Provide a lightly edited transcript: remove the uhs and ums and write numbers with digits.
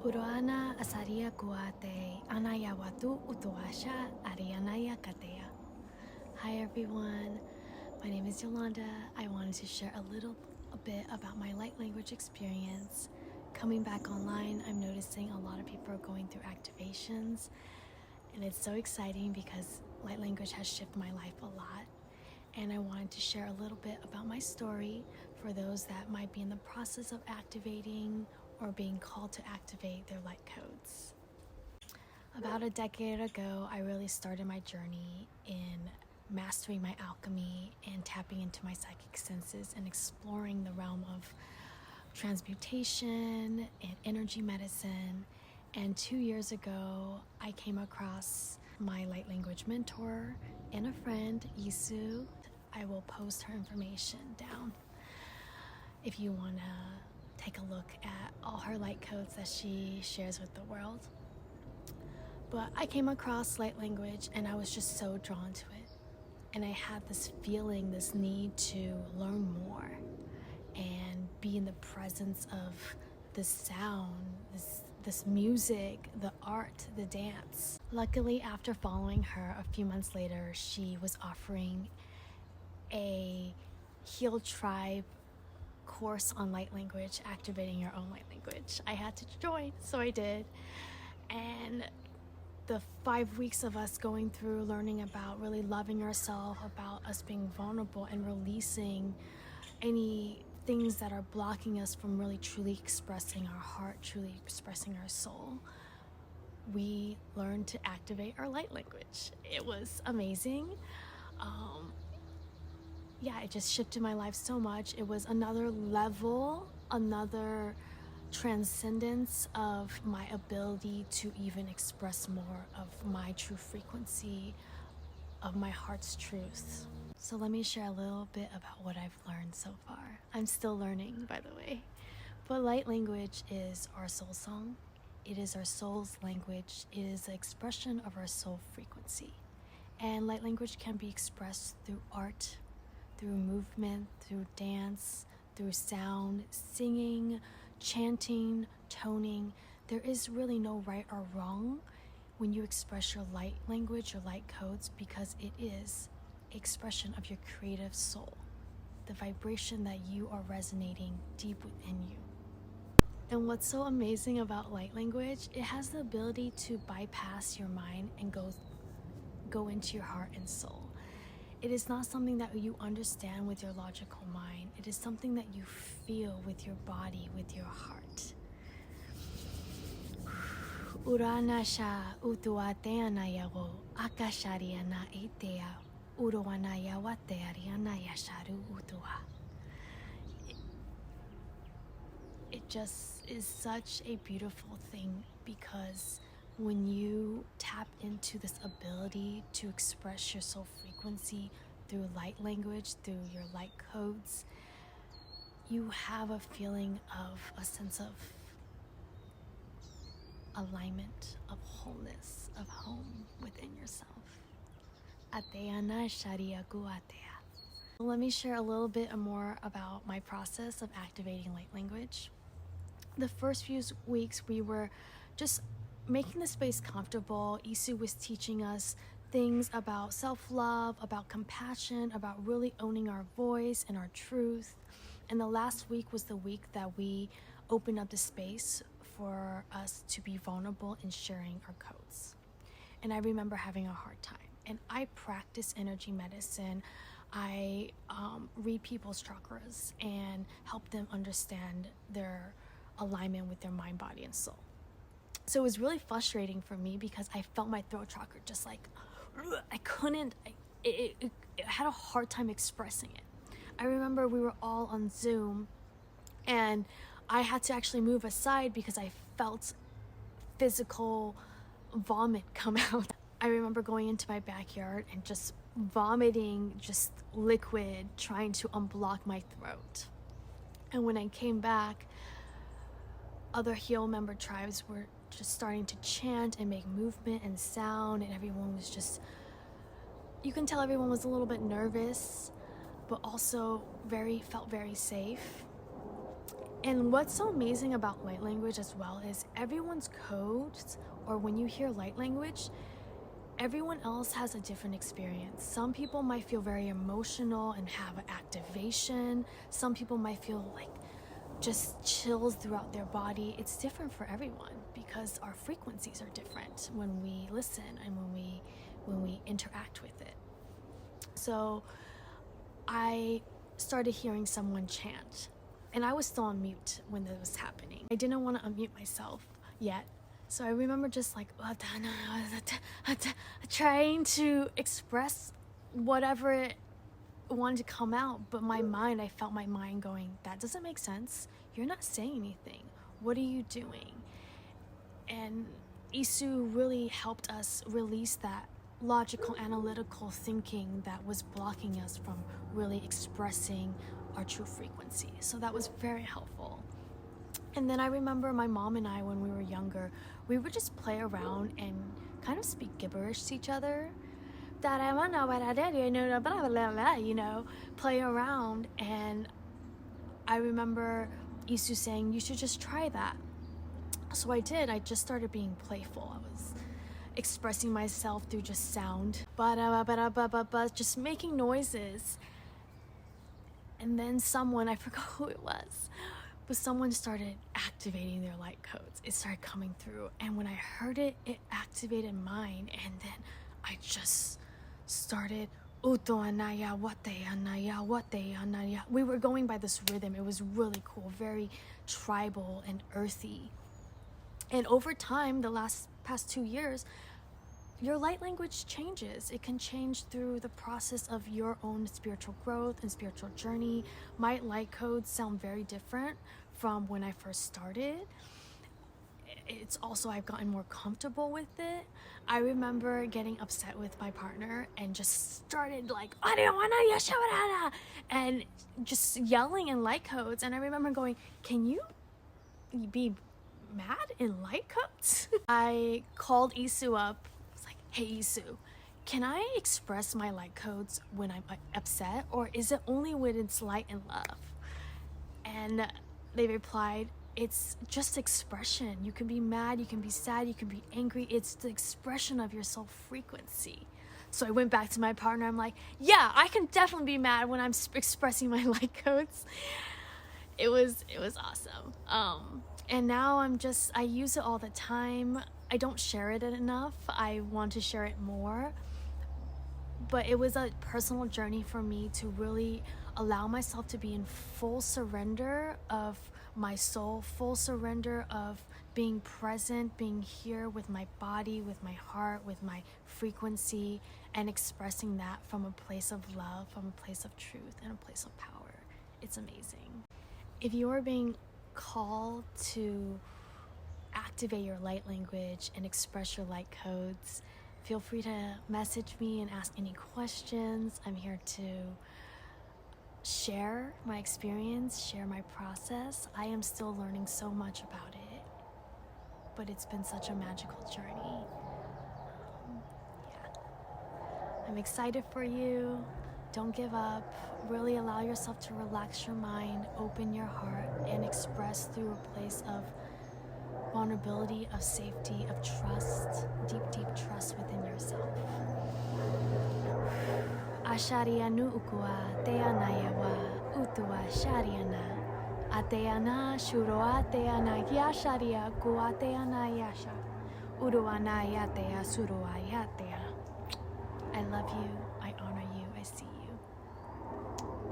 Uroana asaria kuate anayawatu utuasha arianaya katea. Hi everyone, my name is Yolanda. I wanted to share a bit about my light language experience. Coming back online, I'm noticing a lot of people are going through activations, and it's so exciting because light language has shifted my life a lot. And I wanted to share a little bit about my story for those that might be in the process of activating or being called to activate their light codes. About a decade ago, I really started my journey in mastering my alchemy and tapping into my psychic senses and exploring the realm of transmutation and energy medicine. And 2 years ago, I came across my light language mentor and a friend, Isu. I will post her information down if you want to take a look at all her light codes that she shares with the world. But I came across light language and I was just so drawn to it. And I had this feeling, this need to learn more and be in the presence of this sound, this music, the art, the dance. Luckily, after following her a few months later, she was offering a Heal Tribe course on light language, activating your own light language. I had to join, so I did. And the 5 weeks of us going through learning about really loving ourselves, about us being vulnerable and releasing any things that are blocking us from really truly expressing our heart, truly expressing our soul, we learned to activate our light language. It was amazing. It just shifted my life so much. It was another level, another transcendence of my ability to even express more of my true frequency, of my heart's truth. So let me share a little bit about what I've learned so far. I'm still learning, by the way. But light language is our soul song. It is our soul's language. It is the expression of our soul frequency. And light language can be expressed through art, through movement, through dance, through sound, singing, chanting, toning. There is really no right or wrong when you express your light language, your light codes, because it is expression of your creative soul, the vibration that you are resonating deep within you. And what's so amazing about light language, it has the ability to bypass your mind and go into your heart and soul. It is not something that you understand with your logical mind. It is something that you feel with your body, with your heart. Uranasha utuateanayawo akashariana etea uruanaya watearianaya sharu utua. It just is such a beautiful thing because when you tap into this ability to express your soul frequency through light language, through your light codes, you have a feeling of a sense of alignment, of wholeness, of home within yourself. Ateana shariaku atea. Let me share a little bit more about my process of activating light language. The first few weeks we were just making the space comfortable. Isu was teaching us things about self-love, about compassion, about really owning our voice and our truth. And the last week was the week that we opened up the space for us to be vulnerable in sharing our codes. And I remember having a hard time. And I practice energy medicine. I read people's chakras and help them understand their alignment with their mind, body, and soul. So it was really frustrating for me because I felt my throat chakra just like, I couldn't, it had a hard time expressing it. I remember we were all on Zoom and I had to actually move aside because I felt physical vomit come out. I remember going into my backyard and just vomiting just liquid, trying to unblock my throat. And when I came back, other Heal member tribes were just starting to chant and make movement and sound, and everyone was just, you can tell everyone was a little bit nervous, but also felt very safe. And what's so amazing about light language as well is everyone's codes, or when you hear light language, everyone else has a different experience. Some people might feel very emotional and have an activation. Some people might feel like just chills throughout their body. It's different for everyone because our frequencies are different when we listen and when we interact with it. So I started hearing someone chant, and I was still on mute when this was happening. I didn't want to unmute myself yet. So I remember just like trying to express whatever it wanted to come out, but I felt my mind going, that doesn't make sense. You're not saying anything. What are you doing? And Isu really helped us release that logical, analytical thinking that was blocking us from really expressing our true frequency. So that was very helpful. And then I remember my mom and I, when we were younger, we would just play around and kind of speak gibberish to each other. You know, play around. And I remember Isu saying, you should just try that. So I did. I just started being playful. I was expressing myself through just sound, just making noises. And then someone, I forgot who it was, but someone started activating their light codes. It started coming through, and when I heard it, it activated mine. And then I just started Uto anaya wate anaya wate anaya. We were going by this rhythm. It was really cool, very tribal and earthy. And over time, past 2 years, your light language changes. It can change through the process of your own spiritual growth and spiritual journey. My light codes sound very different from when I first started. It's also, I've gotten more comfortable with it. I remember getting upset with my partner and just started like, and just yelling in light codes. And I remember going, can you be mad in light codes? I called Isu up. I was like, hey Isu, can I express my light codes when I'm upset, or is it only when it's light and love? And they replied, it's just expression. You can be mad, you can be sad, you can be angry. It's the expression of your soul frequency. So I went back to my partner. I'm like, yeah, I can definitely be mad when I'm expressing my light codes. It was awesome. And now I use it all the time. I don't share it enough. I want to share it more. But it was a personal journey for me to really allow myself to be in full surrender of my soul, full surrender of being present, being here with my body, with my heart, with my frequency, and expressing that from a place of love, from a place of truth, and a place of power. It's amazing. If you are being called to activate your light language and express your light codes, feel free to message me and ask any questions. I'm here to share my experience, share my process. I am still learning so much about it, but it's been such a magical journey. I'm excited for you. Don't give up. Really allow yourself to relax your mind, open your heart, and express through a place of vulnerability, of safety, of trust, deep, deep trust within yourself. Asharianu ukua teanaya wa utua shariana. Ateana shuroa teana yasharia kuateana yasha. Uruana yatea suroa yatea. I love you.